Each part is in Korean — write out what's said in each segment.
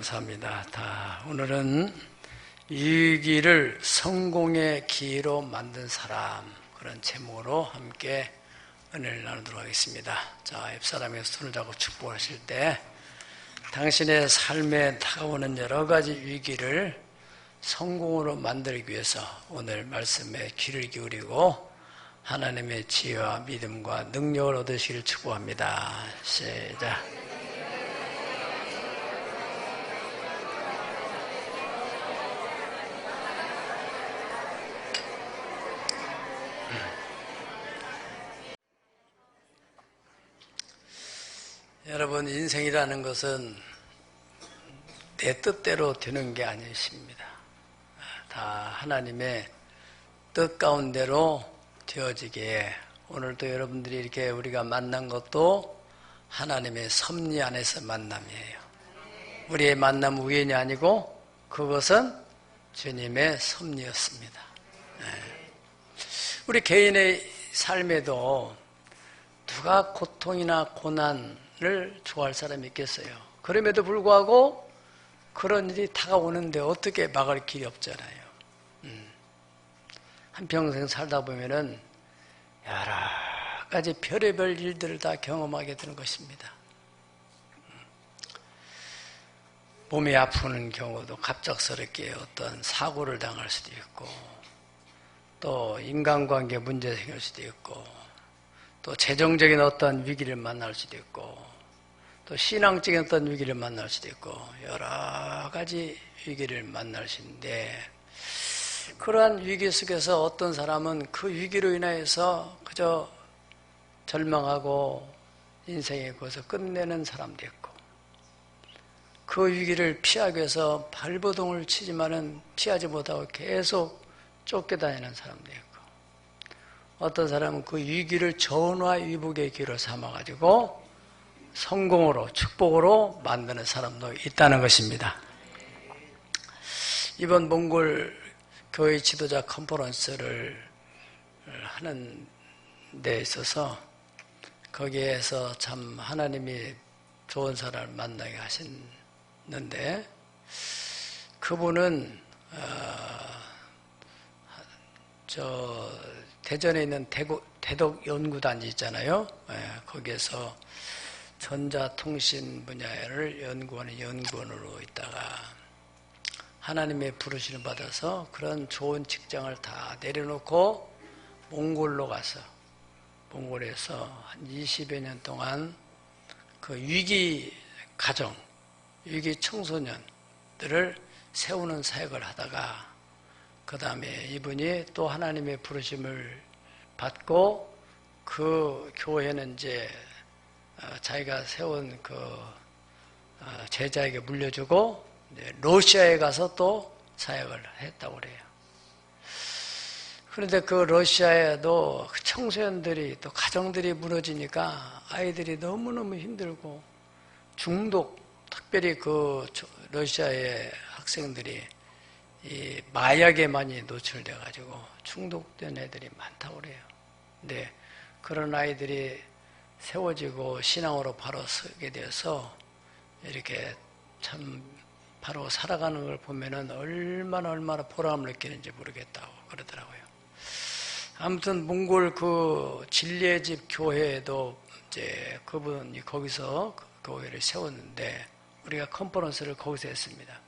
감사합니다. 오늘은 위기를 성공의 기회로 만든 사람, 그런 제목으로 함께 은혜를 나누도록 하겠습니다. 자, 옆사람에게 손을 잡고 축복하실 때 당신의 삶에 다가오는 여러 가지 위기를 성공으로 만들기 위해서 오늘 말씀에 귀를 기울이고 하나님의 지혜와 믿음과 능력을 얻으시기를 축복합니다. 시작. 여러분, 인생이라는 것은 내 뜻대로 되는 게 아니십니다. 다 하나님의 뜻 가운데로 되어지기에 오늘도 여러분들이 이렇게 우리가 만난 것도 하나님의 섭리 안에서 만남이에요. 우리의 만남 우연이 아니고 그것은 주님의 섭리였습니다. 우리 개인의 삶에도 누가 고통이나 고난을 좋아할 사람이 있겠어요? 그럼에도 불구하고 그런 일이 다가오는데 어떻게 막을 길이 없잖아요. 한평생 살다 보면은 여러 가지 별의별 일들을 다 경험하게 되는 것입니다. 몸이 아프는 경우도 갑작스럽게 어떤 사고를 당할 수도 있고, 또 인간관계 문제 생길 수도 있고, 또 재정적인 어떤 위기를 만날 수도 있고, 또 신앙적인 어떤 위기를 만날 수도 있고, 여러 가지 위기를 만날 수 있는데, 그러한 위기 속에서 어떤 사람은 그 위기로 인하여서 그저 절망하고 인생에 거기서 끝내는 사람도 있고, 그 위기를 피하기 위해서 발버둥을 치지만은 피하지 못하고 계속 쫓겨다니는 사람도 있고, 어떤 사람은 그 위기를 전화위복의 기회로 삼아가지고 성공으로, 축복으로 만드는 사람도 있다는 것입니다. 이번 몽골 교회 지도자 컨퍼런스를 하는 데 있어서 거기에서 참 하나님이 좋은 사람을 만나게 하셨는데, 그분은 대전에 있는 대덕연구단지 있잖아요. 거기에서 전자통신 분야를 연구하는 연구원으로 있다가 하나님의 부르심을 받아서 그런 좋은 직장을 다 내려놓고 몽골로 가서 몽골에서 한 20여 년 동안 그 위기 가정, 위기 청소년들을 세우는 사역을 하다가 그 다음에 이분이 또 하나님의 부르심을 받고 그 교회는 이제 자기가 세운 그 제자에게 물려주고 러시아에 가서 또 사역을 했다고 그래요. 그런데 그 러시아에도 청소년들이 또 가정들이 무너지니까 아이들이 너무너무 힘들고 중독, 특별히 그 러시아의 학생들이 이 마약에 많이 노출돼가지고 중독된 애들이 많다고 그래요. 근데 그런 아이들이 세워지고 신앙으로 바로 서게 되어서 이렇게 참 바로 살아가는 걸 보면은 얼마나 보람을 느끼는지 모르겠다고 그러더라고요. 아무튼 몽골 그 진리의 집 교회에도 이제 그분이 거기서 그 교회를 세웠는데 우리가 컨퍼런스를 거기서 했습니다.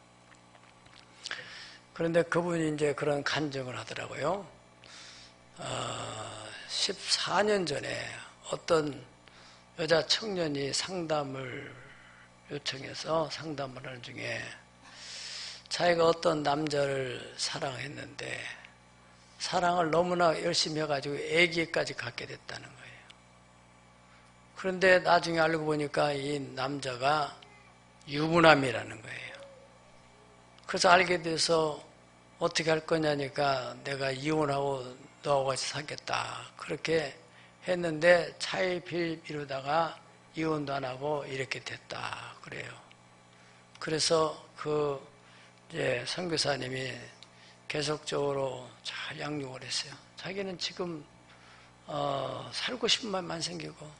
그런데 그분이 이제 그런 간증을 하더라고요. 14년 전에 어떤 여자 청년이 상담을 요청해서 상담을 하는 중에 자기가 어떤 남자를 사랑했는데 사랑을 너무나 열심히 해가지고 아기까지 갖게 됐다는 거예요. 그런데 나중에 알고 보니까 이 남자가 유부남이라는 거예요. 그래서 알게 돼서 어떻게 할 거냐니까 내가 이혼하고 너하고 같이 살겠다 그렇게 했는데 차일피일 미루다가 이혼도 안 하고 이렇게 됐다 그래요. 그래서 그 이제 선교사님이 계속적으로 잘 양육을 했어요. 자기는 지금 살고 싶은 마음만 생기고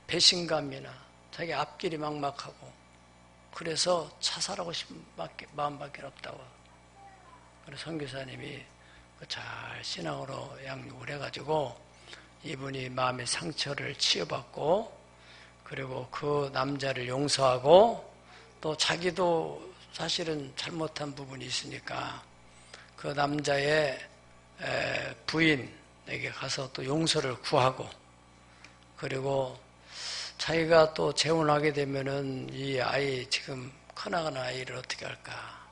배신감이나 자기 앞길이 막막하고 그래서 자살하고 싶은 마음밖에 없다고. 그래서 선교사님이 잘 신앙으로 양육을 해가지고 이분이 마음의 상처를 치유받고, 그리고 그 남자를 용서하고, 또 자기도 사실은 잘못한 부분이 있으니까 그 남자의 부인에게 가서 또 용서를 구하고, 그리고 자기가 또 재혼하게 되면은 이 아이, 지금 커나가는 아이를 어떻게 할까.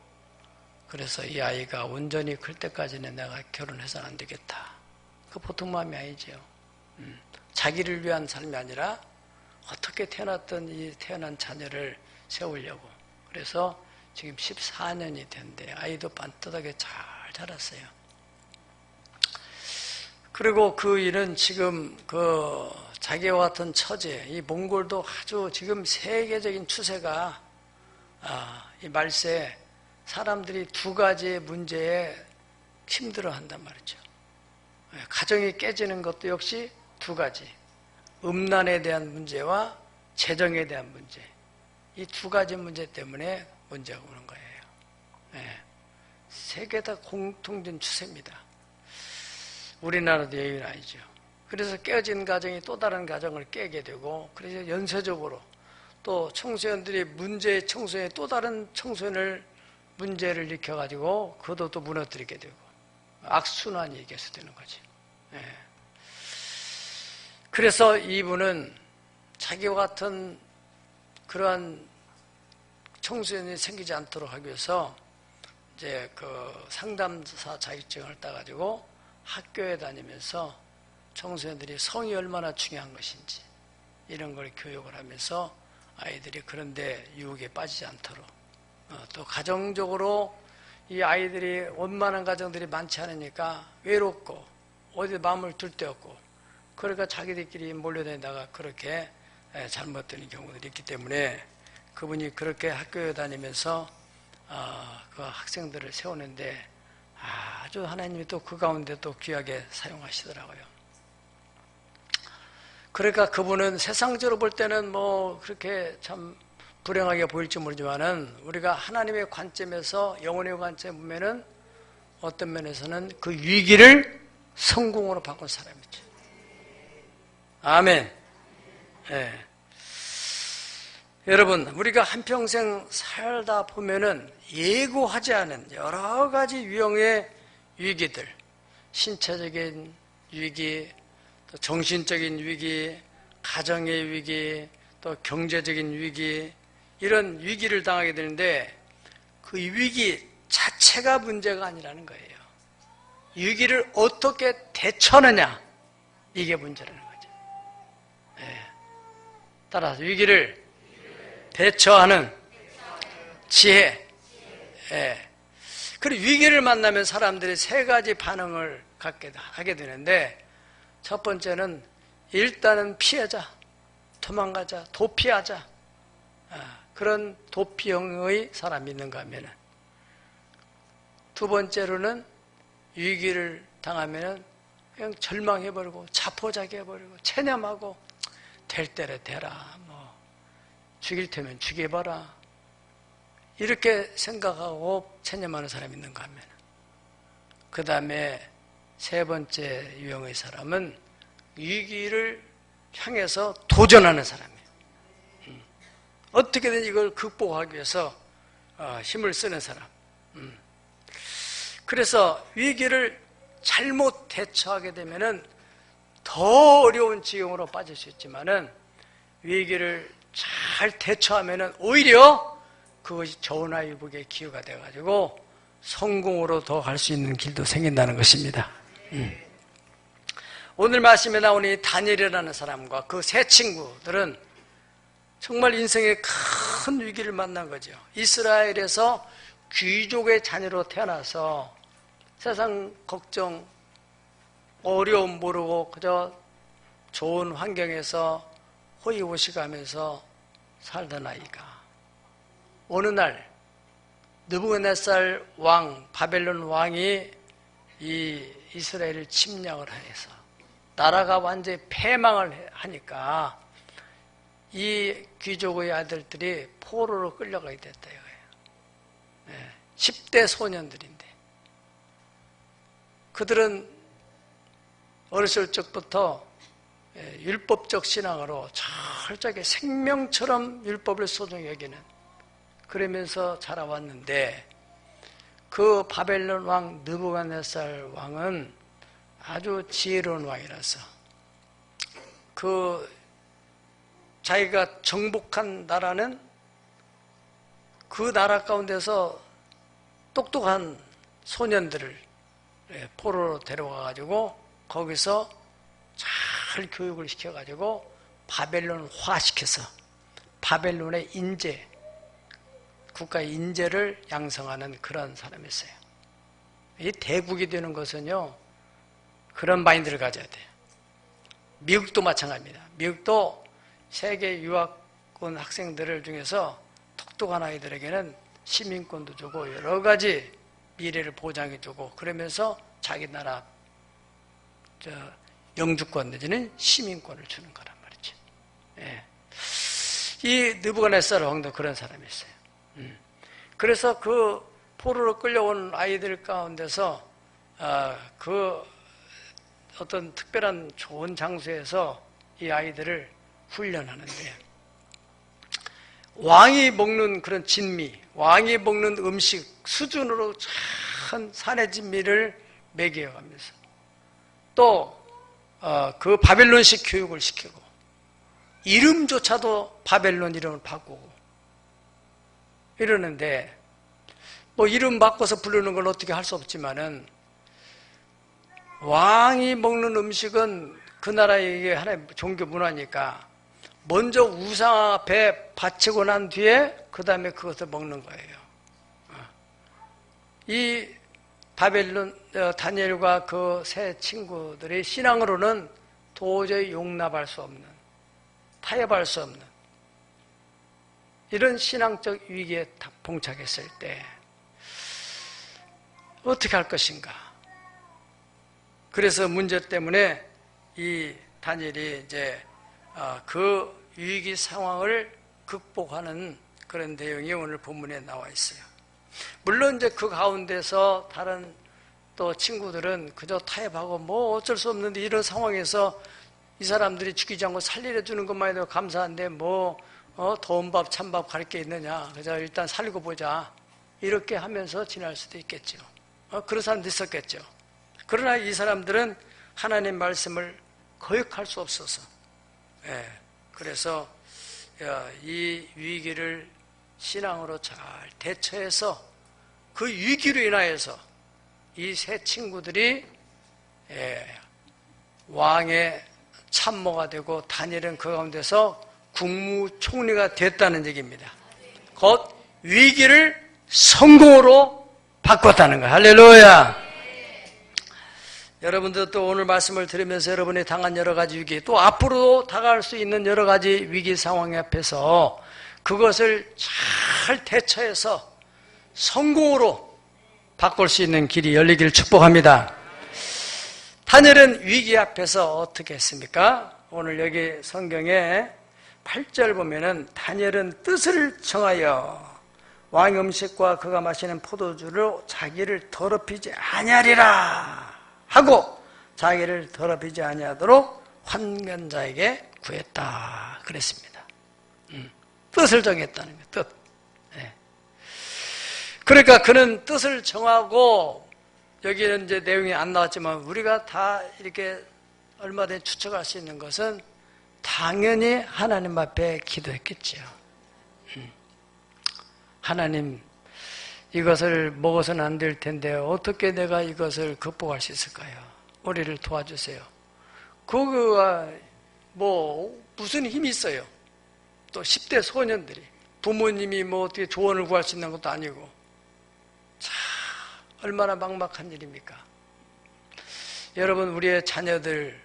그래서 이 아이가 온전히 클 때까지는 내가 결혼해서는 안 되겠다. 그 보통 마음이 아니죠. 자기를 위한 삶이 아니라 어떻게 태어났던 이 태어난 자녀를 세우려고. 그래서 지금 14년이 됐는데 아이도 반듯하게 잘 자랐어요. 그리고 그 일은 지금 그 자기와 같은 처제, 이 몽골도 아주 지금 세계적인 추세가, 이 말세 사람들이 두 가지의 문제에 힘들어 한단 말이죠. 가정이 깨지는 것도 역시 두 가지. 음란에 대한 문제와 재정에 대한 문제. 이 두 가지 문제 때문에 문제가 오는 거예요. 세계 다 공통된 추세입니다. 우리나라도 예외는 아니죠. 그래서 깨어진 가정이 또 다른 가정을 깨게 되고, 그래서 연쇄적으로 또 청소년들이 청소년이 또 다른 청소년을 문제를 일으켜가지고 그것도 또 무너뜨리게 되고, 악순환이 계속되는 거지. 그래서 이분은 자기와 같은 그러한 청소년이 생기지 않도록 하기 위해서 이제 그 상담사 자격증을 따가지고 학교에 다니면서 청소년들이 성이 얼마나 중요한 것인지 이런 걸 교육을 하면서 아이들이 그런데 유혹에 빠지지 않도록, 또 가정적으로 이 아이들이 원만한 가정들이 많지 않으니까 외롭고 어디 마음을 둘 데 없고, 그러니까 자기들끼리 몰려다니다가 그렇게 잘못되는 경우들이 있기 때문에 그분이 그렇게 학교에 다니면서 그 학생들을 세우는데 아주 하나님이 또 그 가운데 또 귀하게 사용하시더라고요. 그러니까 그분은 세상적으로 볼 때는 뭐 그렇게 참 불행하게 보일지 모르지만은 우리가 하나님의 관점에서, 영혼의 관점에 보면은 어떤 면에서는 그 위기를 성공으로 바꾼 사람이죠. 아멘. 네. 여러분, 우리가 한평생 살다 보면은 예고하지 않은 여러 가지 유형의 위기들, 신체적인 위기, 또 정신적인 위기, 가정의 위기, 또 경제적인 위기, 이런 위기를 당하게 되는데 그 위기 자체가 문제가 아니라는 거예요. 위기를 어떻게 대처하느냐, 이게 문제라는 거죠. 따라서 위기를 대처하는 지혜. 그리고 위기를 만나면 사람들이 세 가지 반응을 하게 되는데, 첫 번째는 일단은 피하자, 도망가자, 도피하자. 그런 도피형의 사람이 있는가 하면은, 두 번째로는 위기를 당하면은 그냥 절망해버리고 자포자기해버리고 체념하고 될 때를 되라, 뭐 죽일 테면 죽여봐라, 이렇게 생각하고 체념하는 사람이 있는가 하면, 그 다음에 세 번째 유형의 사람은 위기를 향해서 도전하는 사람이에요. 어떻게든 이걸 극복하기 위해서 힘을 쓰는 사람. 그래서 위기를 잘못 대처하게 되면은 더 어려운 지경으로 빠질 수 있지만은, 위기를 잘 대처하면은 오히려 그것이 저우나 유복의 기회가 돼가지고 성공으로 더 갈 수 있는 길도 생긴다는 것입니다. 오늘 말씀에 나오는 이 다니엘이라는 사람과 그 세 친구들은 정말 인생의 큰 위기를 만난 거죠. 이스라엘에서 귀족의 자녀로 태어나서 세상 걱정, 어려움 모르고 그저 좋은 환경에서 호의호식하면서 살던 아이가 어느 날 느부갓네살 왕, 바벨론 왕이 이 이스라엘을 침략을 해서 나라가 완전히 패망을 하니까 이 귀족의 아들들이 포로로 끌려가게 됐다 이거예요. 10대 소년들인데 그들은 어렸을 적부터 율법적 신앙으로 철저하게 생명처럼 율법을 소중히 여기는 그러면서 자라왔는데 그 바벨론 왕 느부갓네살 왕은 아주 지혜로운 왕이라서 그 자기가 정복한 나라는 그 나라 가운데서 똑똑한 소년들을 포로로 데려와가지고 거기서 잘 교육을 시켜가지고 바벨론화시켜서 바벨론의 인재, 국가의 인재를 양성하는 그런 사람이었어요. 이 대국이 되는 것은요, 그런 마인드를 가져야 돼요. 미국도 마찬가지입니다. 미국도 세계 유학온 학생들을 중에서 똑똑한 아이들에게는 시민권도 주고 여러 가지 미래를 보장해주고 그러면서 자기 나라 영주권 내지는 시민권을 주는 거란 말이죠. 이 느부갓네살 왕도 그런 사람이었어요. 그래서 그 포로로 끌려온 아이들 가운데서 그 어떤 특별한 좋은 장소에서 이 아이들을 훈련하는데 왕이 먹는 그런 진미, 왕이 먹는 음식 수준으로 참 산의 진미를 먹여가면서 또 그 바벨론식 교육을 시키고 이름조차도 바벨론 이름을 바꾸고 이러는데 뭐 이름 바꿔서 부르는 걸 어떻게 할 수 없지만은 왕이 먹는 음식은 그 나라의 이게 하나의 종교 문화니까 먼저 우상 앞에 바치고 난 뒤에 그 다음에 그것을 먹는 거예요. 이 바벨론 다니엘과 그 세 친구들의 신앙으로는 도저히 용납할 수 없는, 타협할 수 없는 이런 신앙적 위기에 봉착했을 때 어떻게 할 것인가? 그래서 문제 때문에 이 다니엘이 이제 그 위기 상황을 극복하는 그런 내용이 오늘 본문에 나와 있어요. 물론 이제 그 가운데서 다른 또 친구들은 그저 타협하고 뭐 어쩔 수 없는데 이런 상황에서 이 사람들이 죽이지 않고 살리려 주는 것만 해도 감사한데 뭐 더운 밥 찬밥 갈 게 있느냐, 그저 일단 살고 보자 이렇게 하면서 지날 수도 있겠죠. 그런 사람도 있었겠죠. 그러나 이 사람들은 하나님 말씀을 거역할 수 없어서 그래서 이 위기를 신앙으로 잘 대처해서 그 위기로 인하여서 이 세 친구들이 왕의 참모가 되고 다니엘은 그 가운데서 국무총리가 됐다는 얘기입니다. 곧 위기를 성공으로 바꿨다는 거예요. 할렐루야. 여러분들 또 오늘 말씀을 들으면서 여러분이 당한 여러 가지 위기, 또 앞으로 다가갈 수 있는 여러 가지 위기 상황 앞에서 그것을 잘 대처해서 성공으로 바꿀 수 있는 길이 열리기를 축복합니다. 다니엘은 위기 앞에서 어떻게 했습니까? 오늘 여기 성경에 8절 보면은 다니엘은 뜻을 정하여 왕의 음식과 그가 마시는 포도주로 자기를 더럽히지 아니하리라 하고 자기를 더럽히지 아니하도록 환관자에게 구했다 그랬습니다. 뜻을 정했다는 거예요. 뜻. 그러니까 그는 뜻을 정하고 여기는 이제 내용이 안 나왔지만 우리가 다 이렇게 얼마든지 추측할 수 있는 것은 당연히 하나님 앞에 기도했겠죠. 하나님, 이것을 먹어서는 안 될 텐데 어떻게 내가 이것을 극복할 수 있을까요? 우리를 도와주세요. 그거가 뭐 무슨 힘이 있어요? 또 10대 소년들이 부모님이 뭐 어떻게 조언을 구할 수 있는 것도 아니고 참 얼마나 막막한 일입니까? 여러분, 우리의 자녀들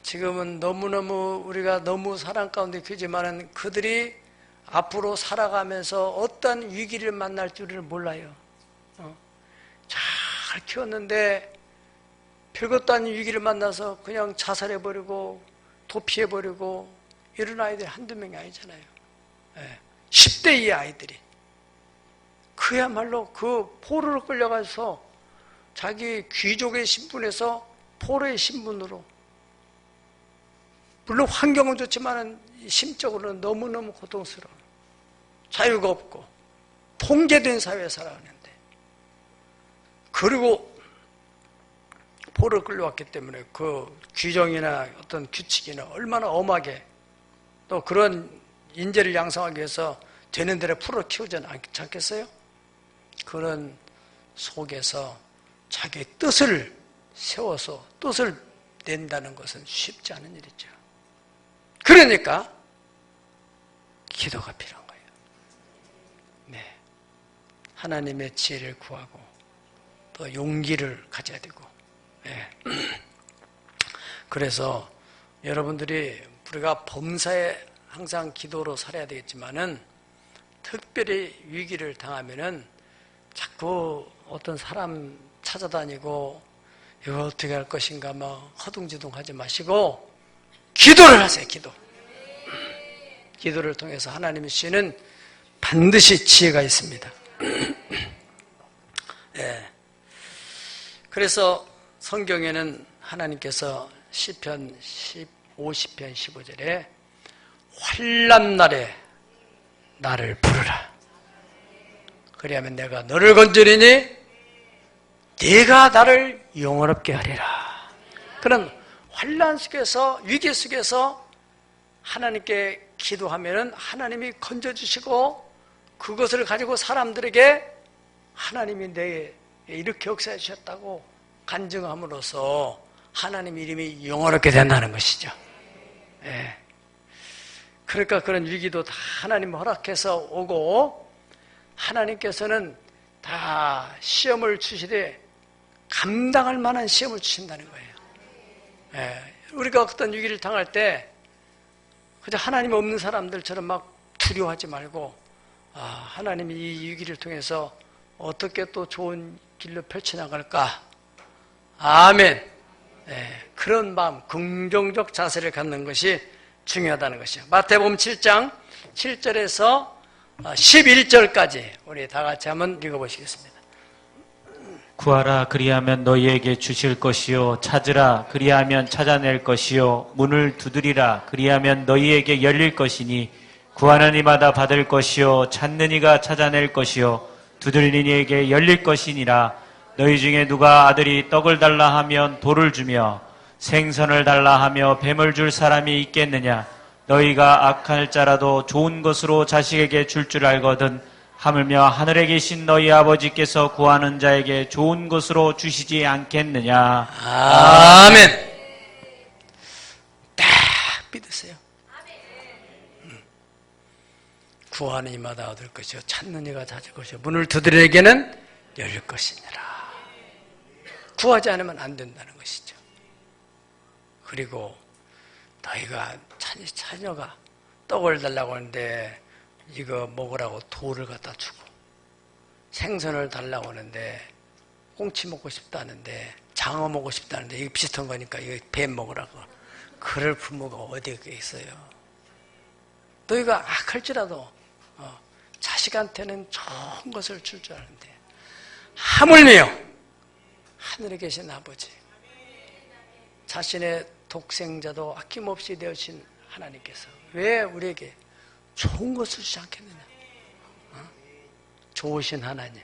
지금은 너무너무 우리가 너무 사랑 가운데 크지만은 그들이 앞으로 살아가면서 어떤 위기를 만날 줄을 몰라요. 잘 키웠는데 별것도 아닌 위기를 만나서 그냥 자살해버리고 도피해버리고 이런 아이들이 한두 명이 아니잖아요. 10대의 아이들이. 그야말로 그 포로로 끌려가서 자기 귀족의 신분에서 포로의 신분으로, 물론 환경은 좋지만 심적으로는 너무너무 고통스러워. 자유가 없고 통제된 사회에 살아가는데, 그리고 포로를 끌려왔기 때문에 그 규정이나 어떤 규칙이나 얼마나 엄하게, 또 그런 인재를 양성하기 위해서 되는 대로 풀어 키우지 않겠어요? 그런 속에서 자기 뜻을 세워서 뜻을 낸다는 것은 쉽지 않은 일이죠. 그러니까 기도가 필요한 거예요. 네, 하나님의 지혜를 구하고 또 용기를 가져야 되고. 네. 그래서 여러분들이 우리가 범사에 항상 기도로 살아야 되겠지만은, 특별히 위기를 당하면은 자꾸 어떤 사람 찾아다니고 이거 어떻게 할 것인가 막 허둥지둥하지 마시고 기도를 하세요. 기도를 통해서 하나님이 주시는 반드시 지혜가 있습니다. 네. 그래서 성경에는 하나님께서 시편 50편 15절에 환난 날에 나를 부르라. 그리하면 내가 너를 건지리니 네가 나를 영원롭게 하리라. 그런 환난 속에서, 위기 속에서 하나님께 기도하면 하나님이 건져주시고, 그것을 가지고 사람들에게 하나님이 내게 이렇게 역사해 주셨다고 간증함으로써 하나님 이름이 영원롭게 된다는 것이죠. 예. 그러니까 그런 위기도 다 하나님 허락해서 오고, 하나님께서는 다 시험을 주시되 감당할 만한 시험을 주신다는 거예요. 예. 우리가 어떤 위기를 당할 때 그저 하나님 없는 사람들처럼 막 두려워하지 말고, 하나님이 이 위기를 통해서 어떻게 또 좋은 길로 펼쳐나갈까? 아멘. 네, 그런 마음, 긍정적 자세를 갖는 것이 중요하다는 것이죠. 마태복음 7장 7절에서 11절까지 우리 다 같이 한번 읽어보시겠습니다. 구하라 그리하면 너희에게 주실 것이요, 찾으라 그리하면 찾아낼 것이요, 문을 두드리라 그리하면 너희에게 열릴 것이니, 구하는 이마다 받을 것이요, 찾는 이가 찾아낼 것이요, 두들린 이에게 열릴 것이니라. 너희 중에 누가 아들이 떡을 달라 하면 돌을 주며, 생선을 달라 하며 뱀을 줄 사람이 있겠느냐? 너희가 악할 자라도 좋은 것으로 자식에게 줄 줄 알거든 하물며 하늘에 계신 너희 아버지께서 구하는 자에게 좋은 것으로 주시지 않겠느냐? 아멘. 딱 믿으세요. 구하는 이마다 얻을 것이요, 찾는 이가 찾을 것이요, 문을 두드리에게는 열릴 것이니라. 구하지 않으면 안 된다는 것이죠. 그리고 너희가 자녀가 떡을 달라고 하는데 이거 먹으라고 돌을 갖다 주고, 생선을 달라고 하는데 꽁치 먹고 싶다는데 장어 먹고 싶다는데 이거 비슷한 거니까 이거 뱀 먹으라고, 그럴 부모가 어디에 있어요. 너희가 악할지라도 자식한테는 좋은 것을 줄 줄 아는데, 하물며 하늘에 계신 아버지, 자신의 독생자도 아낌없이 내어주신 하나님께서 왜 우리에게 좋은 것을 주지 않겠느냐? 좋으신 하나님.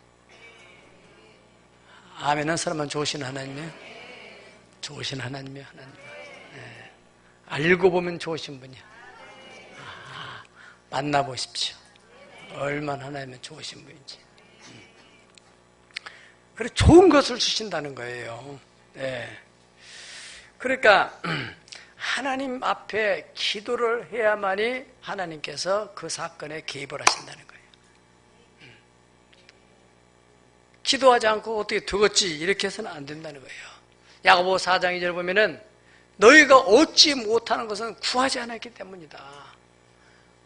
아멘 한 사람은 좋으신 하나님이에요? 좋으신 하나님이에요. 하나님. 네. 알고 보면 좋으신 분이야. 만나보십시오. 얼마나 하나님은 좋으신 분인지. 그래, 좋은 것을 주신다는 거예요. 네. 그러니까 하나님 앞에 기도를 해야만이 하나님께서 그 사건에 개입을 하신다는 거예요. 기도하지 않고 어떻게 되겠지 이렇게 해서는 안 된다는 거예요. 야고보 4장 2절 보면은 너희가 얻지 못하는 것은 구하지 않았기 때문이다.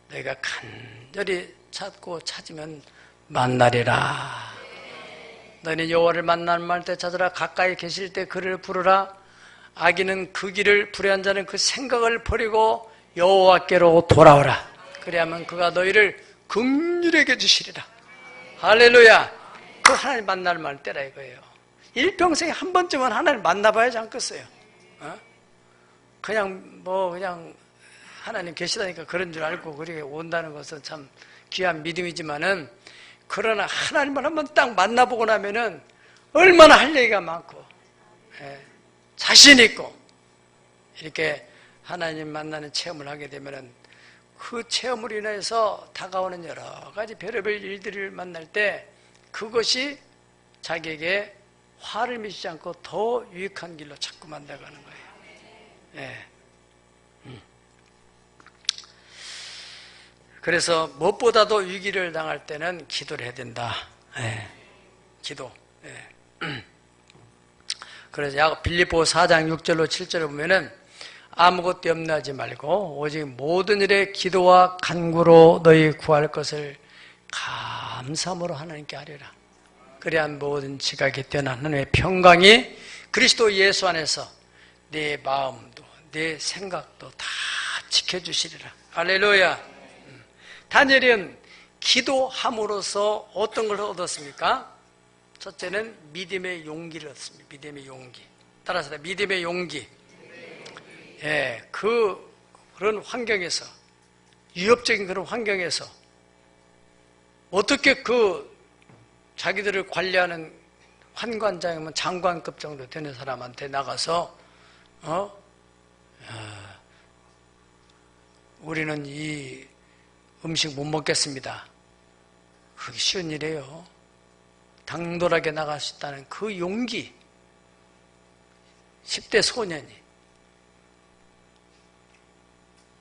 너희가 간절히 찾고 찾으면 만나리라. 너희는 여호와를 만날 때 찾으라. 가까이 계실 때 그를 부르라. 악인은 그 길을, 불의한 자는 그 생각을 버리고 여호와께로 돌아오라. 그래야만 그가 너희를 긍휼하게 주시리라. 할렐루야. 그 하나님 만날 만 때라 이거예요. 일평생에 한 번쯤은 하나님 만나봐야지 않겠어요? 그냥 하나님 계시다니까 그런 줄 알고 그렇게 온다는 것은 참 귀한 믿음이지만은, 그러나 하나님을 한번 딱 만나보고 나면은 얼마나 할 얘기가 많고, 자신 있고, 이렇게 하나님 만나는 체험을 하게 되면은 그 체험으로 인해서 다가오는 여러 가지 별의별 일들을 만날 때 그것이 자기에게 화를 미치지 않고 더 유익한 길로 자꾸 만나가는 거예요. 그래서 무엇보다도 위기를 당할 때는 기도를 해야 된다. 기도. 그래서 빌립보 4장 6절로 7절을 보면은 아무것도 염려하지 말고 오직 모든 일에 기도와 간구로 너희 구할 것을 감사함으로 하나님께 하리라. 그래야 모든 지각이 뛰어난 하나님의 평강이 그리스도 예수 안에서 내 마음도 내 생각도 다 지켜주시리라. 할렐루야. 다니엘은 기도함으로써 어떤 걸 얻었습니까? 첫째는 믿음의 용기를 얻습니다. 믿음의 용기. 따라서 믿음의 용기. 그런 환경에서, 위협적인 그런 환경에서 어떻게 자기들을 관리하는 환관장이면 장관급 정도 되는 사람한테 나가서 우리는 이 음식 못 먹겠습니다. 그게 쉬운 일이에요. 당돌하게 나갈 수 있다는 그 용기. 10대 소년이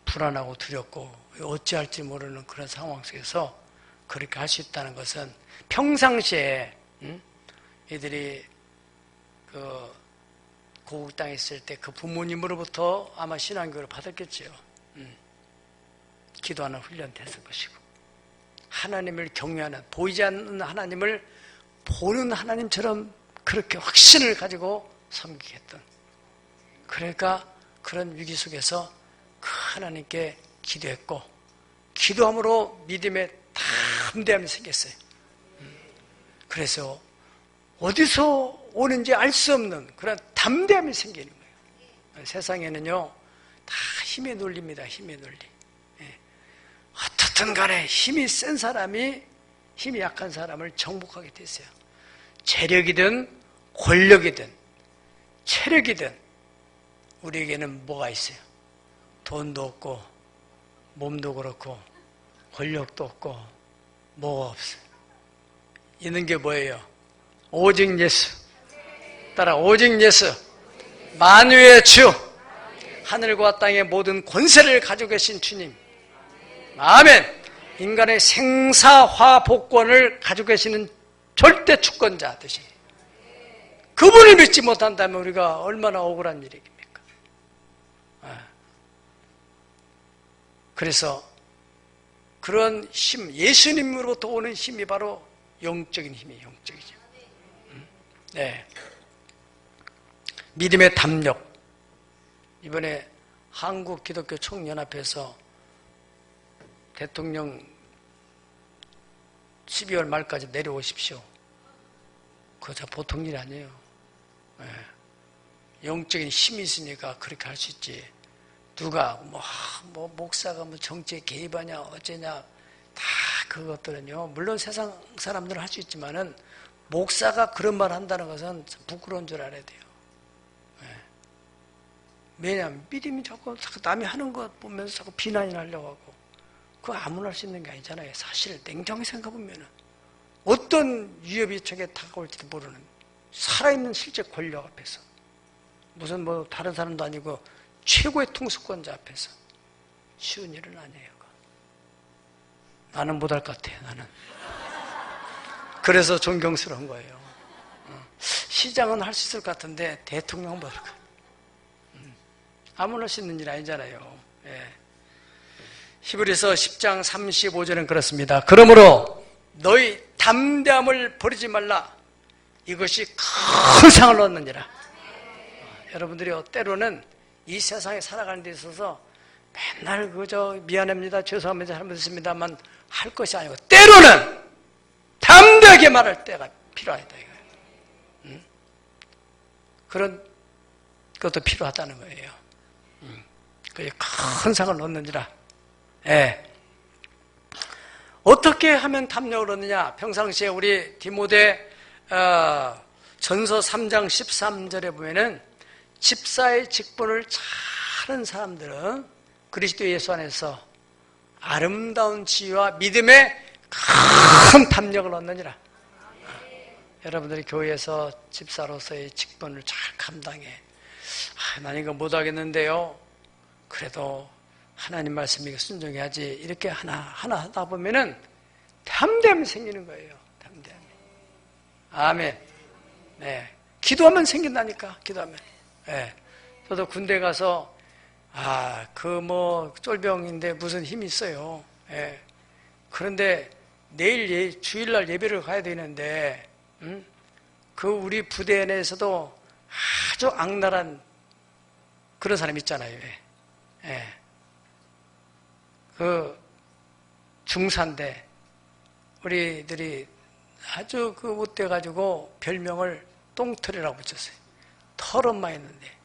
불안하고 두렵고 어찌할지 모르는 그런 상황 속에서 그렇게 할 수 있다는 것은 평상시에 이들이 고국 땅에 있을 때 그 부모님으로부터 아마 신앙교육을 받았겠죠. 기도하는 훈련 됐을 것이고, 하나님을 경외하는, 보이지 않는 하나님을 보는 하나님처럼 그렇게 확신을 가지고 섬기겠던, 그러니까 그런 위기 속에서 그 하나님께 기도했고, 기도함으로 믿음의 담대함이 생겼어요. 그래서 어디서 오는지 알 수 없는 그런 담대함이 생기는 거예요. 세상에는요 다 힘의 논리입니다. 힘의 논리. 어떻든 간에 힘이 센 사람이 힘이 약한 사람을 정복하게 됐어요. 재력이든 권력이든 체력이든 우리에게는 뭐가 있어요? 돈도 없고 몸도 그렇고 권력도 없고 뭐가 없어요. 있는 게 뭐예요? 오직 예수. 따라 오직 예수. 만유의 주. 하늘과 땅의 모든 권세를 가지고 계신 주님. 아멘. 인간의 생사화복권을 가지고 계시는 절대 주권자 되신 그분을 믿지 못한다면 우리가 얼마나 억울한 일입니까? 그래서 그런 힘, 예수님으로부터 오는 힘이 바로 영적인 힘이에요. 영적이죠. 네. 믿음의 담력. 이번에 한국기독교 총연합회에서 대통령 12월 말까지 내려오십시오. 그거 보통 일이 아니에요. 네. 영적인 힘이 있으니까 그렇게 할 수 있지. 누가 뭐 목사가 뭐 정치에 개입하냐 어쩌냐 다 그것들은요. 물론 세상 사람들은 할 수 있지만은 목사가 그런 말 한다는 것은 부끄러운 줄 알아야 돼요. 네. 왜냐하면 믿음이 자꾸 남이 하는 것 보면서 자꾸 비난이 나려고 하고 그거 아무나 할 수 있는 게 아니잖아요. 사실 냉정히 생각해보면 어떤 위협이 저게 다가올지도 모르는 살아있는 실제 권력 앞에서 무슨 뭐 다른 사람도 아니고 최고의 통수권자 앞에서 쉬운 일은 아니에요. 나는 못할 것 같아요. 나는. 그래서 존경스러운 거예요. 시장은 할 수 있을 것 같은데 대통령은 못할 것 같아요. 아무나 할 수 있는 일 아니잖아요. 예. 히브리서 10장 35절은 그렇습니다. 그러므로 너희 담대함을 버리지 말라. 이것이 큰 상을 얻느니라. 여러분들이 때로는 이 세상에 살아가는 데 있어서 맨날 그저 미안합니다, 죄송합니다, 잘못했습니다만 할 것이 아니고 때로는 담대하게 말할 때가 필요하다 이거예요. 그런 것도 필요하다는 거예요. 그게 큰 상을 얻는지라. 예. 어떻게 하면 담력을 얻느냐? 평상시에 우리 디모데 전서 3장 13절에 보면은 집사의 직분을 잘하는 사람들은 그리스도 예수 안에서 아름다운 지혜와 믿음의 큰 담력을 얻느니라. 여러분들이 교회에서 집사로서의 직분을 잘 감당해. 난 이거 못하겠는데요. 그래도 하나님 말씀에 순종해야지. 이렇게 하나 하다 보면은 담대함이 생기는 거예요. 담대함이. 아멘. 네. 기도하면 생긴다니까. 기도하면. 네. 저도 군대 가서 쫄병인데 무슨 힘이 있어요. 네. 그런데 내일 주일날 예배를 가야 되는데 그 우리 부대 내에서도 아주 악랄한 그런 사람 있잖아요. 예. 그 중사인데 우리들이 아주 그 못돼가지고 별명을 똥털이라고 붙였어요. 털엄마 있는데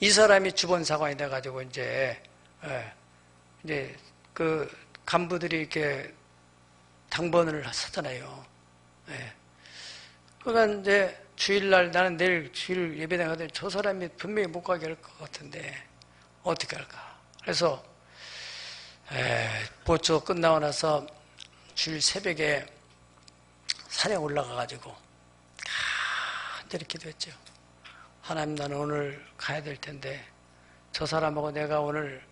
이 사람이 주번사관이 돼가지고 이제 그 간부들이 이렇게 당번을 하잖아요. 그러니까 이제 주일날 나는 내일 주일 예배당 가더니 저 사람이 분명히 못 가게 할 것 같은데 어떻게 할까? 그래서 보초 끝나고 나서 주일 새벽에 산에 올라가가지고 간절히 기도했죠. 하나님, 나는 오늘 가야 될 텐데 저 사람하고 내가 오늘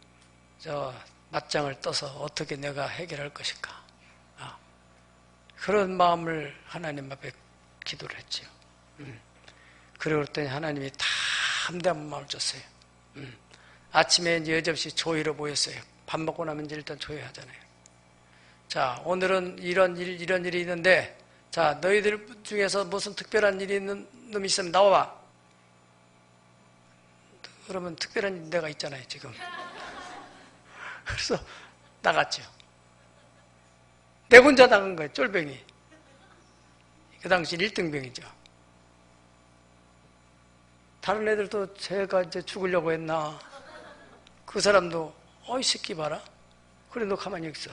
맞짱을 떠서 어떻게 내가 해결할 것인가? 그런 마음을 하나님 앞에 기도를 했죠. 그러고 그랬더니 하나님이 담대한 마음을 줬어요. 아침에 이제 여접시 조회로 모였어요. 밥 먹고 나면 이제 일단 조회하잖아요. 자, 오늘은 이런 일이 있는데, 자, 너희들 중에서 무슨 특별한 일이 있는 놈이 있으면 나와봐. 그러면 특별한 데가 있잖아요, 지금. 그래서 나갔죠. 내 혼자 나간 거예요, 쫄병이. 그 당시 1등병이죠. 다른 애들도 제가 이제 죽으려고 했나. 그 사람도, 이 새끼 봐라. 그래, 너 가만히 있어.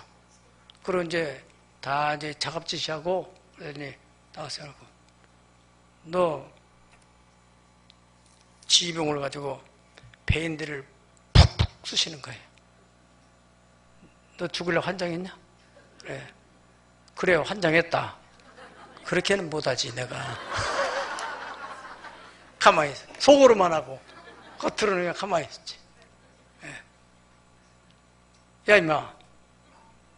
그리고 이제 다 이제 작업짓이하고, 그러더니 나와서 너 지휘병을 가지고 배인들을 푹푹 쑤시는 거예요. 너 죽으려고 환장했냐? 그래. 그래요, 환장했다. 그렇게는 못하지, 내가. 가만히 있어. 속으로만 하고, 겉으로는 그냥 가만히 있었지. 야, 임마.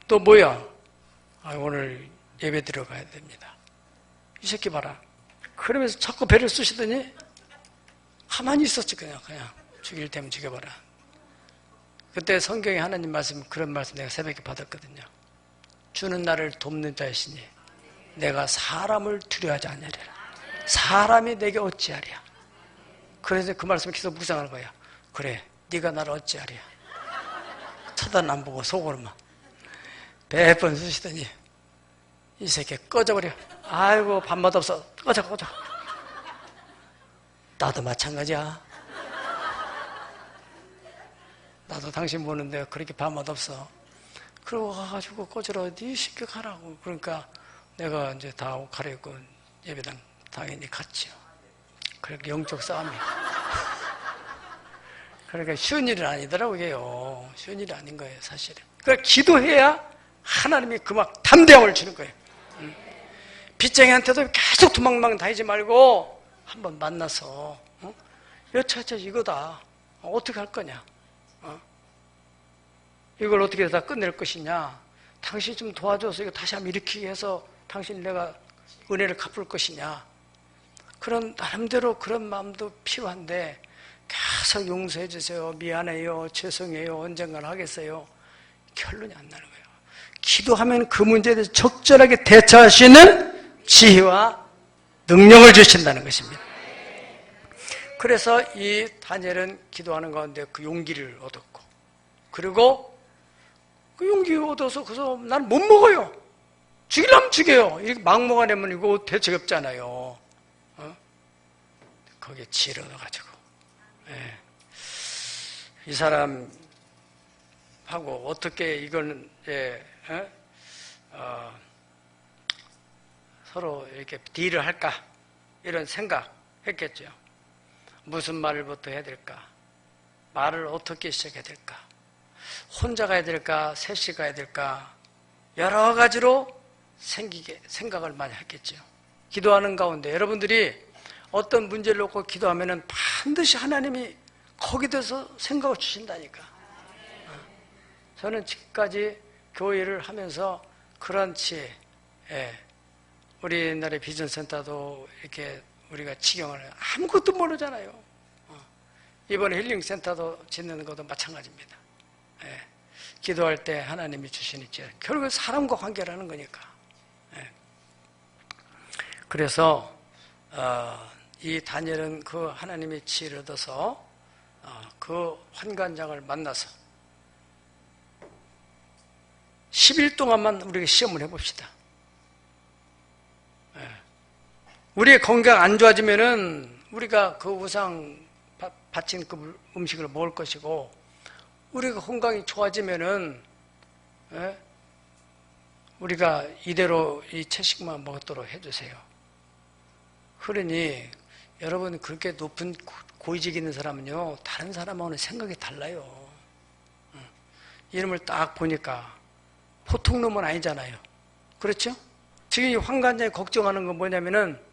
너 뭐야? 오늘 예배 들어가야 됩니다. 이 새끼 봐라. 그러면서 자꾸 배를 쑤시더니, 가만히 있었지, 그냥. 죽일 때면 죽여봐라. 그때 성경에 하나님 말씀, 그런 말씀 내가 새벽에 받았거든요. 주는 나를 돕는 자이시니 내가 사람을 두려워하지 않으리라. 사람이 내게 어찌하랴. 그래서 그 말씀을 계속 묵상하는 거야. 그래, 네가 나를 어찌하랴. 쳐다는 안 보고 속으로만 100번 쓰시더니 이 새끼 꺼져버려. 아이고, 밥맛 없어. 꺼져. 나도 마찬가지야. 나도 당신 보는데 그렇게 밥맛 없어. 그러고 가가지고 꺼져라. 네 새끼 가라고. 그러니까 내가 이제 다 옷 갈아입고 예배당 당연히 갔죠. 그렇게 영적 싸움이. 그러니까 쉬운 일은 아니더라고요. 쉬운 일이 아닌 거예요, 사실은. 그러니까 기도해야 하나님이 그 막 담대함을 주는 거예요. 빚쟁이한테도 계속 도망망 다니지 말고 한번 만나서 여차저차 이거다. 어떻게 할 거냐? 이걸 어떻게 다 끝낼 것이냐? 당신 좀 도와줘서 이거 다시 한번 일으키게 해서 당신 내가 은혜를 갚을 것이냐? 그런 나름대로 그런 마음도 필요한데 계속 용서해 주세요. 미안해요. 죄송해요. 언젠간 하겠어요. 결론이 안 나는 거예요. 기도하면 그 문제에 대해서 적절하게 대처할 수 있는 지혜와 능력을 주신다는 것입니다. 그래서 이 다니엘은 기도하는 가운데 그 용기를 얻었고, 그리고 그 용기를 얻어서 그래서 난 못 먹어요. 죽이려면 죽여요. 이렇게 막 먹어내면 이거 대책 없잖아요. 거기에 지혜를 얻어가지고. 예. 이 사람하고 어떻게 이걸, 서로 이렇게 딜을 할까? 이런 생각 했겠죠. 무슨 말을부터 해야 될까? 말을 어떻게 시작해야 될까? 혼자 가야 될까? 셋이 가야 될까? 여러 가지로 생각을 많이 했겠죠. 기도하는 가운데 여러분들이 어떤 문제를 놓고 기도하면은 반드시 하나님이 거기에 대해서 생각을 주신다니까. 저는 지금까지 교회를 하면서 그런 지혜, 우리 옛날에 비전센터도 이렇게 우리가 지경을 아무것도 모르잖아요. 이번에 힐링센터도 짓는 것도 마찬가지입니다. 기도할 때 하나님이 주시는 지혜, 결국은 사람과 관계라는 거니까. 그래서 이 다니엘은 그 하나님의 지혜를 얻어서 그 환관장을 만나서 10일 동안만 우리가 시험을 해봅시다. 우리의 건강 안 좋아지면은 우리가 그 우상 바친 그 음식을 먹을 것이고, 우리가 건강이 좋아지면은 우리가 이대로 이 채식만 먹도록 해주세요. 그러니 여러분, 그렇게 높은 고위직 있는 사람은요, 다른 사람하고는 생각이 달라요. 이름을 딱 보니까 보통 놈은 아니잖아요. 그렇죠? 지금 이 환관장이 걱정하는 건 뭐냐면은,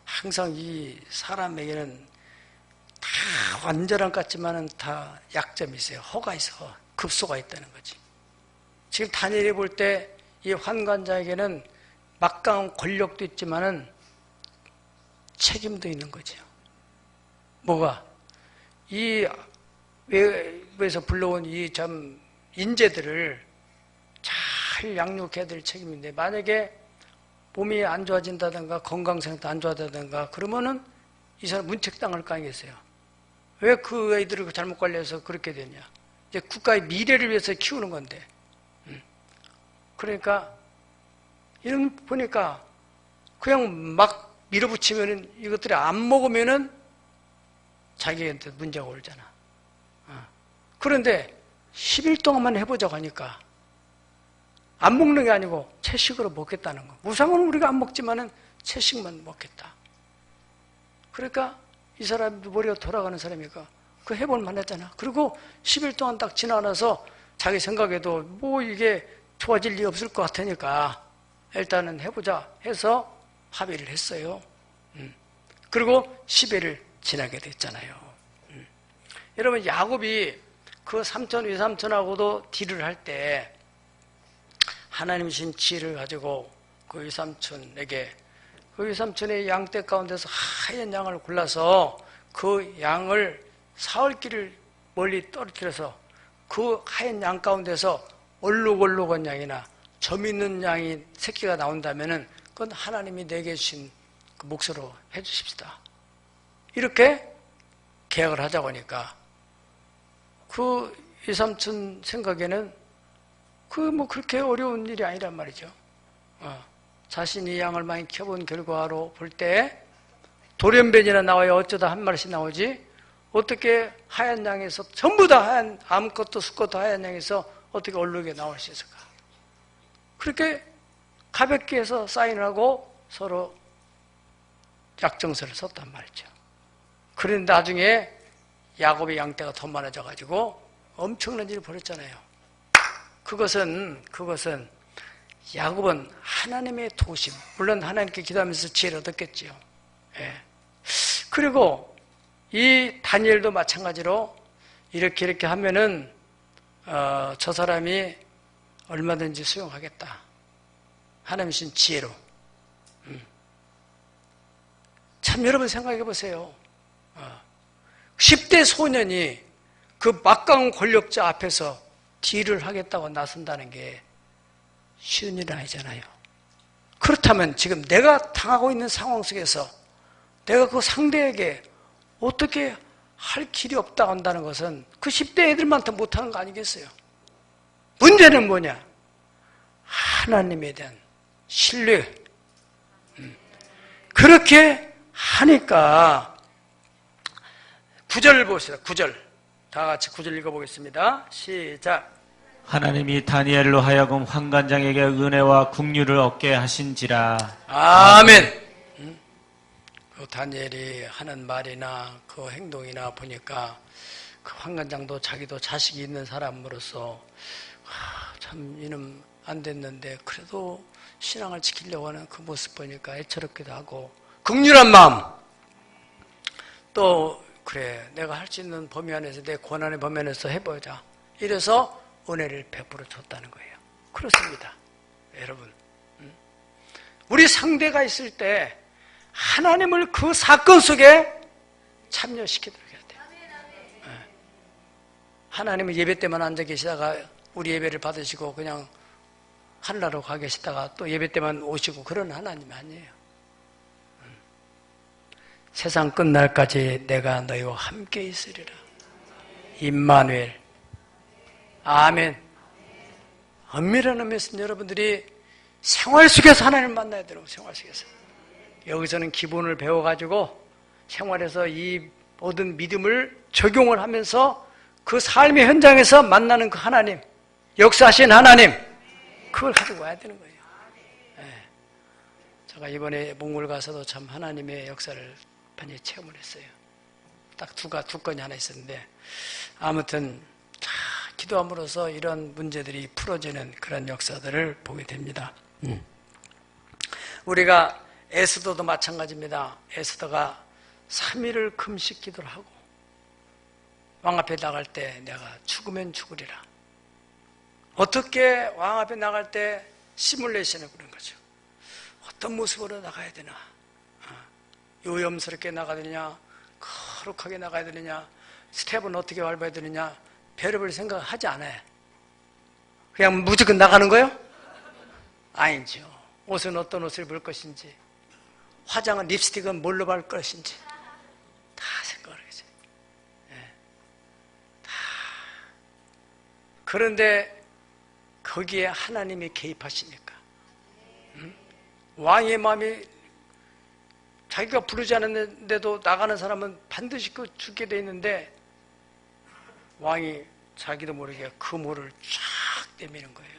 항상 이 사람에게는 다 완전한 것 같지만은 다 약점이 있어요. 허가 있어. 급소가 있다는 거지. 지금 다니엘이 볼 때 이 환관장에게는 막강한 권력도 있지만은 책임도 있는 거죠. 뭐가? 이 외부에서 불러온 이 참 인재들을 잘 양육해야 될 책임인데, 만약에 몸이 안 좋아진다든가 건강 상태도 안 좋아진다든가 그러면은 이 사람 문책당할 거 아니겠어요? 왜 그 아이들을 잘못 관리해서 그렇게 되냐? 이제 국가의 미래를 위해서 키우는 건데. 그러니까 이런 보니까 그냥 막 밀어붙이면은, 이것들이 안 먹으면은 자기한테 문제가 오잖아. 그런데 10일 동안만 해보자고 하니까 안 먹는 게 아니고 채식으로 먹겠다는 거. 무상은 우리가 안 먹지만은 채식만 먹겠다. 그러니까 이 사람도 머리가 돌아가는 사람이니까 그 해볼 만하잖아. 그리고 10일 동안 딱 지나고 나서 자기 생각에도 뭐 이게 좋아질 리 없을 것 같으니까 일단은 해보자 해서 합의를 했어요. 그리고 10일을 지나게 됐잖아요. 여러분, 야곱이 그 삼촌, 외삼촌하고도 딜을 할 때 하나님 주신 지혜를 가지고 그 외삼촌에게, 그 외삼촌의 양떼 가운데서 하얀 양을 골라서 그 양을 사흘길을 멀리 떨어뜨려서 그 하얀 양 가운데서 얼룩얼룩한 양이나 점 있는 양이 새끼가 나온다면은 그건 하나님이 내게 주신 그 몫으로 해주십시다. 이렇게 계약을 하자고 하니까 그 외삼촌 생각에는 그 뭐 그렇게 어려운 일이 아니란 말이죠. 자신이 양을 많이 키워본 결과로 볼 때 돌연변이나 나와야 어쩌다 한 마리씩 나오지, 어떻게 하얀 양에서 전부 다 하얀, 아무것도 수것도 하얀 양에서 어떻게 얼룩에 나올 수 있을까? 그렇게 가볍게 해서 사인을 하고 서로 약정서를 썼단 말이죠. 그런데 나중에 야곱의 양떼가 더 많아져가지고 엄청난 일을 벌였잖아요. 그것은 야곱은 하나님의 도심, 물론 하나님께 기도하면서 지혜를 얻었겠지요. 그리고 이 다니엘도 마찬가지로 이렇게 하면은 저 사람이 얼마든지 수용하겠다. 하나님 주신 지혜로. 참 여러분 생각해 보세요. 10대 소년이 그 막강한 권력자 앞에서 딜을 하겠다고 나선다는 게 쉬운 일은 아니잖아요. 그렇다면 지금 내가 당하고 있는 상황 속에서 내가 그 상대에게 어떻게 할 길이 없다 한다는 것은 그 10대 애들만한테 못하는 거 아니겠어요? 문제는 뭐냐? 하나님에 대한 신뢰. 그렇게 하니까 9절 보시다. 9절. 다 같이 9절 읽어보겠습니다. 시작. 하나님이 다니엘로 하여금 환관장에게 은혜와 국류를 얻게 하신지라. 아멘. 그 다니엘이 하는 말이나 그 행동이나 보니까 그 환관장도 자기도 자식이 있는 사람으로서 참 이놈 안 됐는데 그래도 신앙을 지키려고 하는 그 모습 보니까 애처롭기도 하고 긍휼한 마음. 또 그래 내가 할 수 있는 범위 안에서 내 권한의 범위 안에서 해보자. 이래서 은혜를 베풀어 줬다는 거예요. 그렇습니다. 여러분, 우리 상대가 있을 때 하나님을 그 사건 속에 참여시키도록 해야 돼요. 하나님은 예배 때만 앉아 계시다가 우리 예배를 받으시고 그냥 하늘나라로 가 계시다가 또 예배 때만 오시고 그런 하나님이 아니에요. 세상 끝날까지 내가 너희와 함께 있으리라. 임마누엘. 아멘. 엄밀한 의미에서 여러분들이 생활 속에서 하나님을 만나야 되는 생활 속에서. 여기서는 기본을 배워가지고 생활에서 이 모든 믿음을 적용을 하면서 그 삶의 현장에서 만나는 그 하나님, 역사하신 하나님, 그걸 가지고 와야 되는 거예요. 네. 제가 이번에 몽골 가서도 참 하나님의 역사를 많이 체험을 했어요. 딱 두 건이 하나 있었는데 아무튼 기도함으로써 이런 문제들이 풀어지는 그런 역사들을 보게 됩니다. 우리가 에스더도 마찬가지입니다. 에스더가 3일을 금식 기도를 하고 왕 앞에 나갈 때 내가 죽으면 죽으리라. 어떻게 왕 앞에 나갈 때 시뮬레이션을 그런 거죠. 어떤 모습으로 나가야 되나? 요염스럽게 나가야 되느냐? 거룩하게 나가야 되느냐? 스텝은 어떻게 밟아야 되느냐? 별의별 생각하지 않아요. 그냥 무조건 나가는 거예요? 아니죠. 옷은 어떤 옷을 입을 것인지, 화장은 립스틱은 뭘로 바를 것인지 다 생각을 하겠죠. 다. 그런데 거기에 하나님이 개입하시니까 왕의 마음이 자기가 부르지 않았는데도 나가는 사람은 반드시 죽게 돼 있는데 왕이 자기도 모르게 그 물을 쫙 내미는 거예요.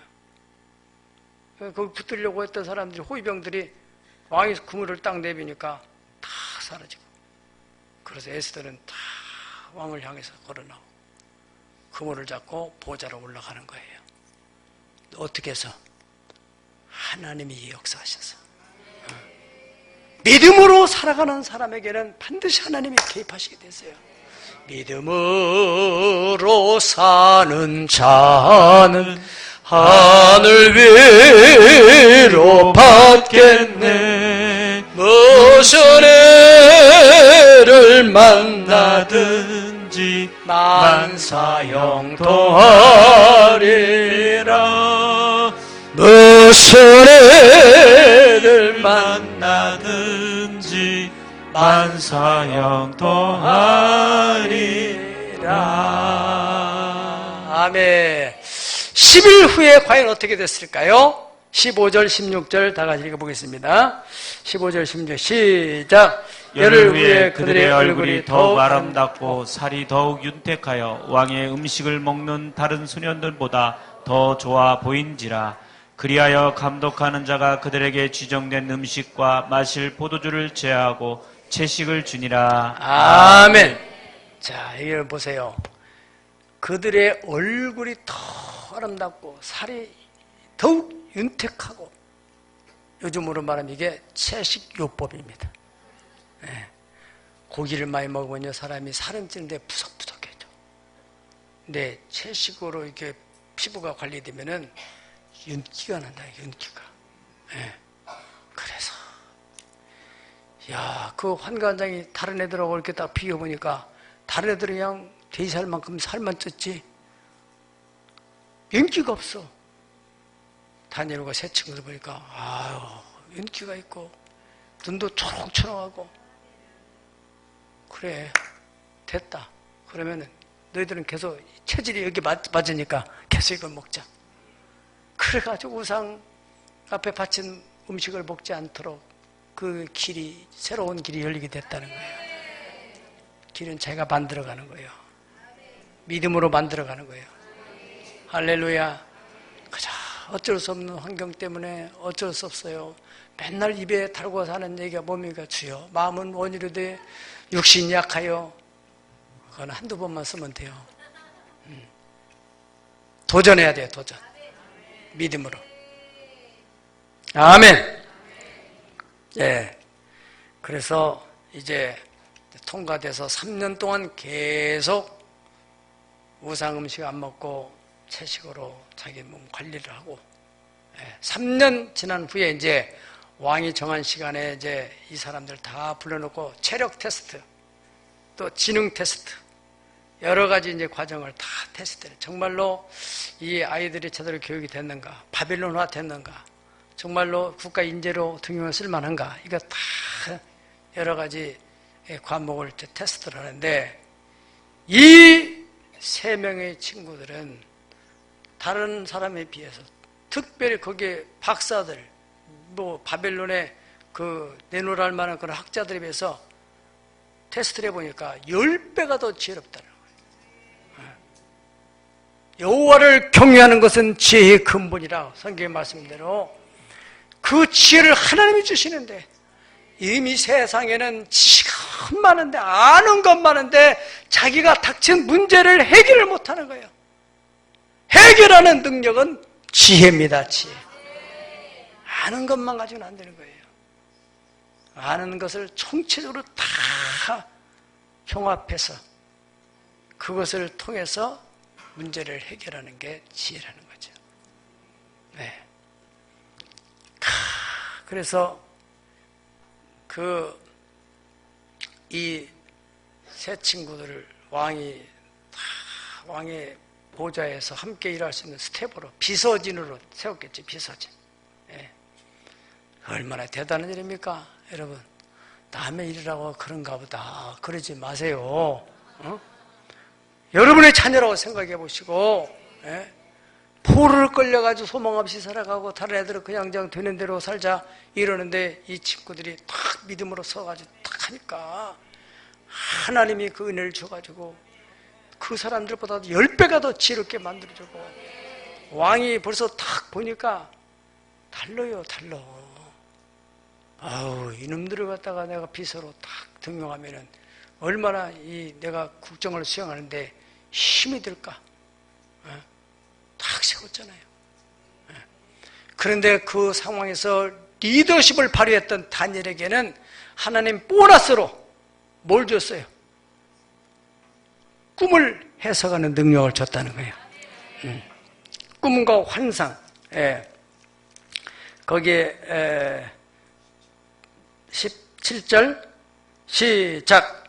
거기 붙들려고 했던 사람들이, 호위병들이 왕이 그물을 딱 내비니까 다 사라지고. 그래서 에스더는 다 왕을 향해서 걸어나오고 그물을 잡고 보좌로 올라가는 거예요. 어떻게 해서? 하나님이 역사하셔서. 믿음으로 살아가는 사람에게는 반드시 하나님이 개입하시게 되세요. 믿음으로 사는 자는 하늘 위로 받겠네. 무슨 애를 만나든지 만사형통하리라. 무슨 애를 만나든지 만사형통하리라. 아멘. 10일 후에 과연 어떻게 됐을까요? 15절, 16절 다 같이 읽어보겠습니다. 15절, 16절 시작. 열흘 후에 그들의 얼굴이 더욱 아름답고 살이 더욱 윤택하여 왕의 음식을 먹는 다른 소년들보다 더 좋아 보인지라. 그리하여 감독하는 자가 그들에게 지정된 음식과 마실 포도주를 제하고 채식을 주니라. 아멘. 자, 이걸 보세요. 그들의 얼굴이 더 아름답고 살이 더욱 윤택하고, 요즘으로 말하면 이게 채식요법입니다. 네. 고기를 많이 먹으면요 사람이 살은 찌는데 푸석푸석해져. 근데 채식으로 이렇게 피부가 관리되면은 윤기가 난다. 윤기가. 네. 그래서 그 환관장이 다른 애들하고 이렇게 딱 비교해보니까 다른 애들은 그냥 돼지살만큼 살만 쪘지 윤기가 없어. 다니엘과 새 친구들 보니까 윤기가 있고 눈도 초롱초롱하고 그래, 됐다. 그러면은 너희들은 계속 체질이 여기 맞으니까 계속 이걸 먹자. 그래가지고 우상 앞에 바친 음식을 먹지 않도록 그 길이, 새로운 길이 열리게 됐다는 거예요. 길은 자기가 만들어가는 거예요. 믿음으로 만들어가는 거예요. 할렐루야. 그저 어쩔 수 없는 환경 때문에 어쩔 수 없어요. 맨날 입에 달고 사는 얘기가 뭡니까? 주여, 마음은 원이로 돼 육신이 약하여. 그건 한두 번만 쓰면 돼요. 도전해야 돼요. 도전. 믿음으로. 아멘. 예. 그래서 이제 통과돼서 3년 동안 계속 우상 음식 안 먹고 채식으로 자기 몸 관리를 하고, 3년 지난 후에 이제 왕이 정한 시간에 이제 이 사람들 다 불러놓고 체력 테스트, 또 지능 테스트, 여러 가지 이제 과정을 다 테스트해요. 정말로 이 아이들이 제대로 교육이 됐는가, 바빌론화 됐는가, 정말로 국가 인재로 등용을 쓸 만한가, 이거 다 여러 가지 과목을 테스트를 하는데, 이 3명의 친구들은 다른 사람에 비해서, 특별히 거기에 박사들, 뭐 바벨론의 그 내노랄 만한 그런 학자들에 비해서 테스트를 해보니까 10배가 더 지혜롭다는 거예요. 여호와를 경외하는 것은 지혜의 근본이라 성경의 말씀대로 그 지혜를 하나님이 주시는데, 이미 세상에는 지식은 많은데, 아는 것 많은데 자기가 닥친 문제를 해결을 못하는 거예요. 해결하는 능력은 지혜입니다. 지혜. 아는 것만 가지고는 안 되는 거예요. 아는 것을 총체적으로 다 종합해서 그것을 통해서 문제를 해결하는 게 지혜라는 거죠. 네. 그래서 이 세 친구들을 왕의 보좌에서 함께 일할 수 있는 스텝으로, 비서진으로 세웠겠지. 비서진. 예. 얼마나 대단한 일입니까, 여러분? 남의 일이라고 그런가 보다 그러지 마세요. 여러분의 자녀라고 생각해 보시고, 예? 포로를 끌려가지고 소망 없이 살아가고 다른 애들은 그냥 되는 대로 살자 이러는데, 이 친구들이 탁 믿음으로 서가지고 탁 하니까 하나님이 그 은혜를 줘가지고 그 사람들보다도 10배가 더 지혜롭게 만들어주고, 왕이 벌써 탁 보니까 달라요. 아우, 이놈들을 갖다가 내가 비서로 딱 등용하면은 얼마나 내가 국정을 수행하는데 힘이 들까? 딱 세웠잖아요. 그런데 그 상황에서 리더십을 발휘했던 다니엘에게는 하나님 보너스로 뭘 줬어요? 꿈을 해석하는 능력을 줬다는 거예요. 꿈과 환상. 거기에 17절 시작.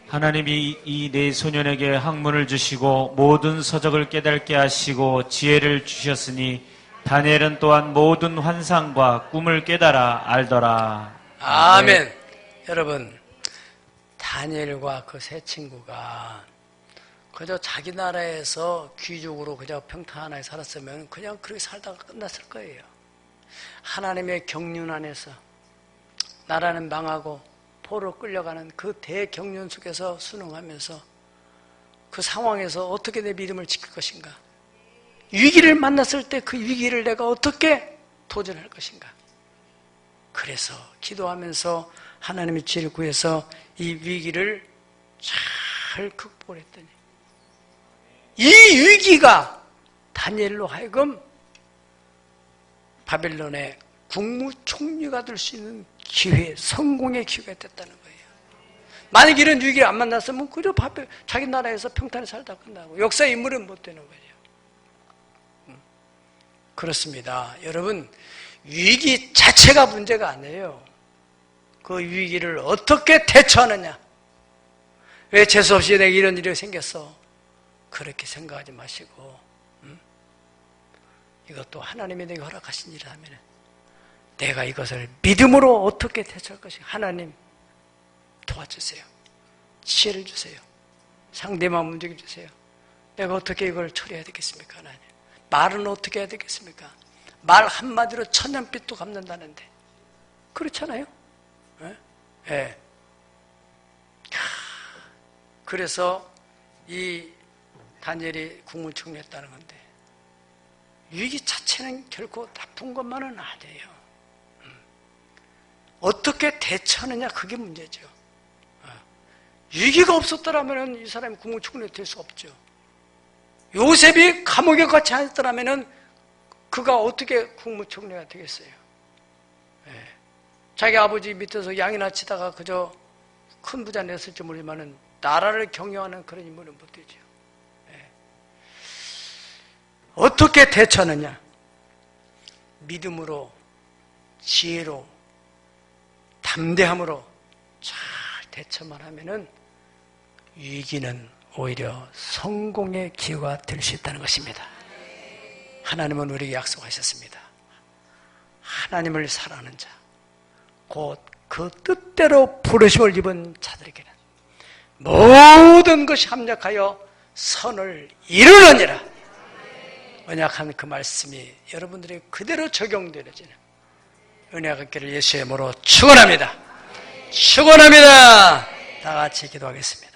하나님이 이 네 소년에게 학문을 주시고 모든 서적을 깨닫게 하시고 지혜를 주셨으니 다니엘은 또한 모든 환상과 꿈을 깨달아 알더라. 아멘. 네. 여러분, 다니엘과 그 세 친구가 그저 자기 나라에서 귀족으로 그저 평탄하게 살았으면 그냥 그렇게 살다가 끝났을 거예요. 하나님의 경륜 안에서 나라는 망하고 포로 끌려가는 그 대경륜 속에서 순응하면서 그 상황에서 어떻게 내 믿음을 지킬 것인가, 위기를 만났을 때 그 위기를 내가 어떻게 도전할 것인가. 그래서 기도하면서 하나님의 지혜를 구해서 이 위기를 잘 극복했더니 이 위기가 다니엘로 하여금 바벨론의 국무총리가 될 수 있는 기회, 성공의 기회가 됐다는 거예요. 만약 이런 위기를 안 만났으면 그저 자기 나라에서 평탄히 살다 끝나고 역사의 인물은 못 되는 거죠. 그렇습니다. 여러분, 위기 자체가 문제가 아니에요. 그 위기를 어떻게 대처하느냐. 왜 재수없이 내가 이런 일이 생겼어? 그렇게 생각하지 마시고, 이것도 하나님이 내게 허락하신 일이라면 내가 이것을 믿음으로 어떻게 대처할 것인가. 하나님 도와주세요. 지혜를 주세요. 상대만 움직여 주세요. 내가 어떻게 이걸 처리해야 되겠습니까? 하나님. 말은 어떻게 해야 되겠습니까? 말 한마디로 천년빛도 갚는다는데 그렇잖아요? 예? 예. 그래서 이 다니엘이 국무총리했다는 건데 위기 자체는 결코 나쁜 것만은 아니에요. 어떻게 대처하느냐 그게 문제죠. 위기가 없었더라면 이 사람이 국무총리 될 수 없죠. 요셉이 감옥에 갇혀 앉았더라면 그가 어떻게 국무총리가 되겠어요? 예. 자기 아버지 밑에서 양이나 치다가 그저 큰 부자 냈을지 모르지만 나라를 경영하는 그런 인물은 못 되죠. 예. 어떻게 대처하느냐? 믿음으로, 지혜로, 담대함으로 잘 대처만 하면은 위기는 오히려 성공의 기회가 될 수 있다는 것입니다. 하나님은 우리에게 약속하셨습니다. 하나님을 사랑하는 자, 곧 그 뜻대로 부르심을 입은 자들에게는 모든 것이 합력하여 선을 이루느니라. 언약한 그 말씀이 여러분들이 그대로 적용되어지는 은혜가 있기를 예수의 이름으로 축원합니다. 축원합니다. 다 같이 기도하겠습니다.